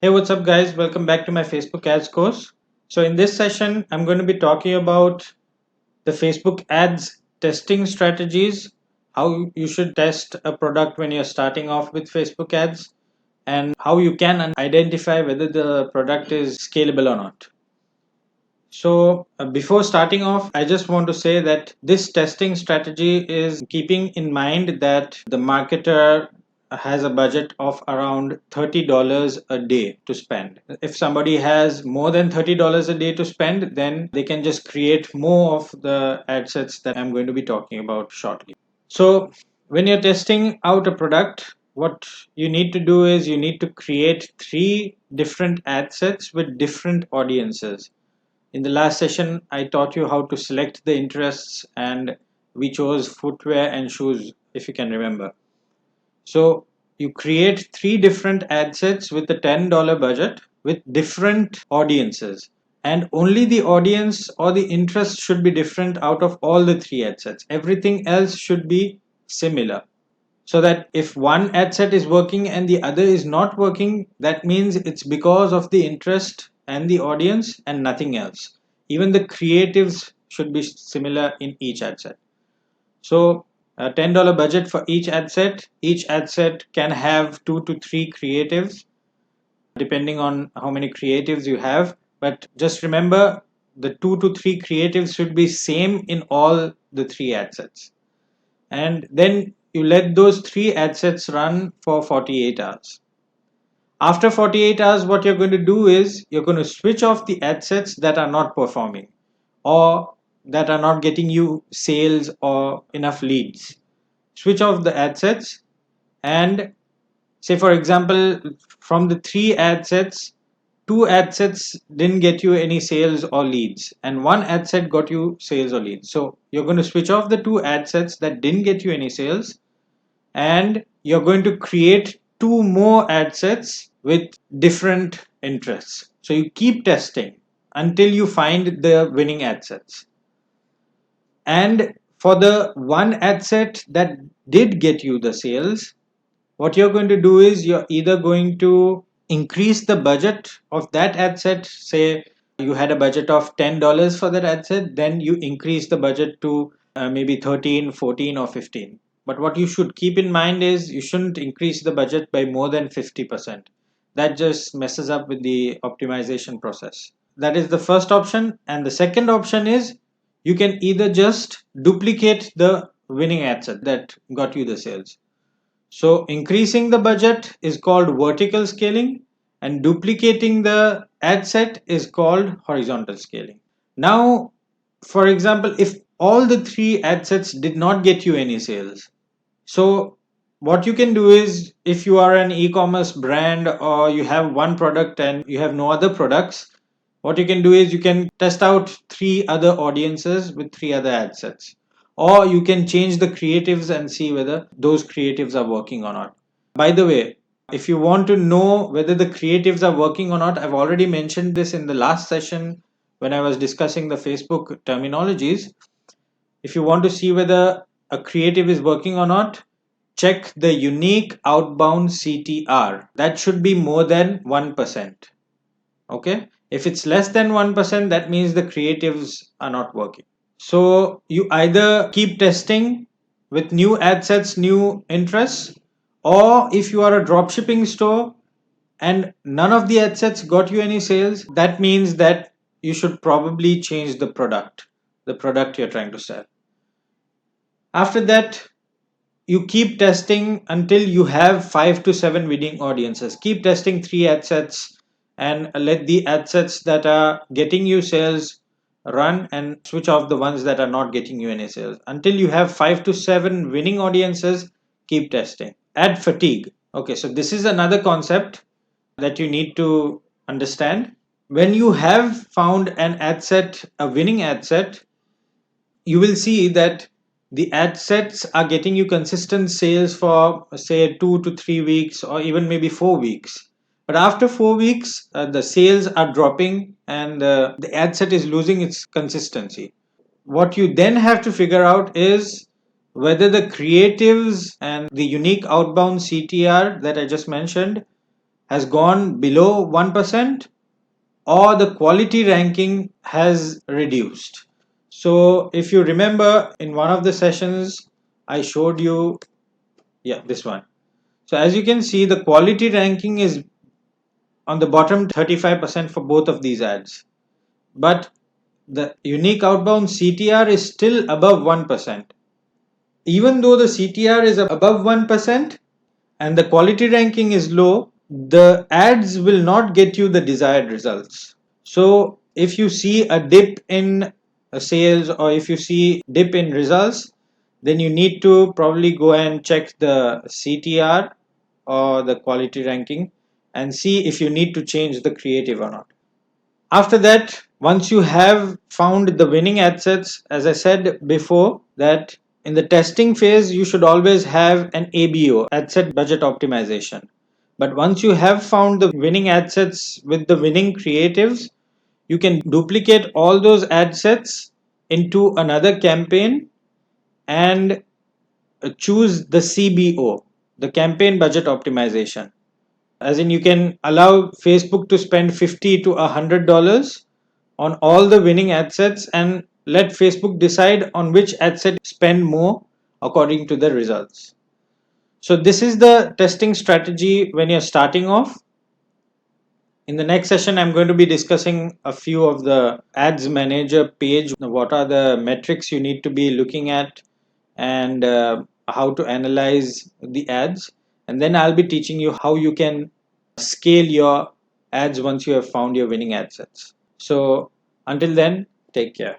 Hey, what's up, guys? Welcome back to my Facebook ads course. So, in this session, I'm going to be talking about the Facebook ads testing strategies, how you should test a product when you're starting off with Facebook ads, and how you can identify whether the product is scalable or not. So, before starting off, I just want to say that this testing strategy is keeping in mind that the marketer has a budget of around $30 a day to spend. If somebody has more than $30 a day to spend, then they can just create more of the ad sets that I'm going to be talking about shortly. So, when you're testing out a product, what you need to do is you need to create three different ad sets with different audiences. In the last session, I taught you how to select the interests, and we chose footwear and shoes, if you can remember. So you create three different ad sets with a $10 budget with different audiences. And only the audience or the interest should be different out of all the three ad sets. Everything else should be similar. So that if one ad set is working and the other is not working, that means it's because of the interest and the audience and nothing else. Even the creatives should be similar in each ad set. So a $10 budget for each ad set. Each ad set can have 2 to 3 creatives depending on how many creatives you have. But just remember, the 2 to 3 creatives should be same in all the three ad sets. And then you let those three ad sets run for 48 hours. After 48 hours, what you're going to do is you're going to switch off the ad sets that are not performing or that are not getting you sales or enough leads. Switch off the ad sets and say, for example, from the three ad sets, two ad sets didn't get you any sales or leads and one ad set got you sales or leads. So you're going to switch off the two ad sets that didn't get you any sales, and you're going to create two more ad sets with different interests. So you keep testing until you find the winning ad sets. And for the one ad set that did get you the sales, what you're going to do is you're either going to increase the budget of that ad set. Say you had a budget of $10 for that ad set, then you increase the budget to maybe 13, 14, or 15. But what you should keep in mind is you shouldn't increase the budget by more than 50%. That just messes up with the optimization process. That is the first option. And the second option is you can either just duplicate the winning ad set that got you the sales. So increasing the budget is called vertical scaling, and duplicating the ad set is called horizontal scaling. Now, for example, if all the three ad sets did not get you any sales, so what you can do is, if you are an e-commerce brand or you have one product and you have no other products, what you can do is you can test out three other audiences with three other ad sets. Or you can change the creatives and see whether those creatives are working or not. By the way, if you want to know whether the creatives are working or not, I've already mentioned this in the last session when I was discussing the Facebook terminologies. If you want to see whether a creative is working or not, check the unique outbound CTR. That should be more than 1%. Okay. If it's less than 1%, that means the creatives are not working. So you either keep testing with new ad sets, new interests, or if you are a drop shipping store and none of the ad sets got you any sales, that means that you should probably change the product you're trying to sell. After that, you keep testing until you have 5 to 7 winning audiences. Keep testing three ad sets and let the ad sets that are getting you sales run and switch off the ones that are not getting you any sales. Until you have 5 to 7 winning audiences, keep testing. Ad fatigue. Okay, so this is another concept that you need to understand. When you have found an ad set, a winning ad set, you will see that the ad sets are getting you consistent sales for say 2 to 3 weeks or even maybe 4 weeks. But after 4 weeks, the sales are dropping and the ad set is losing its consistency. What you then have to figure out is whether the creatives and the unique outbound CTR that I just mentioned has gone below 1% or the quality ranking has reduced. So if you remember in one of the sessions, I showed you, yeah, this one. So as you can see, the quality ranking is on the bottom 35% for both of these ads. But the unique outbound CTR is still above 1%. Even though the CTR is above 1% and the quality ranking is low, the ads will not get you the desired results. So if you see a dip in sales or if you see dip in results, then you need to probably go and check the CTR or the quality ranking and see if you need to change the creative or not. After that, once you have found the winning ad sets, as I said before, that in the testing phase, you should always have an ABO, ad set budget optimization. But once you have found the winning ad sets with the winning creatives, you can duplicate all those ad sets into another campaign and choose the CBO, the campaign budget optimization. As in, you can allow Facebook to spend $50 to $100 on all the winning ad sets and let Facebook decide on which ad set spend more according to the results. So this is the testing strategy when you're starting off. In the next session, I'm going to be discussing a few of the ads manager page. What are the metrics you need to be looking at and how to analyze the ads. And then I'll be teaching you how you can scale your ads once you have found your winning ad sets. So until then, take care.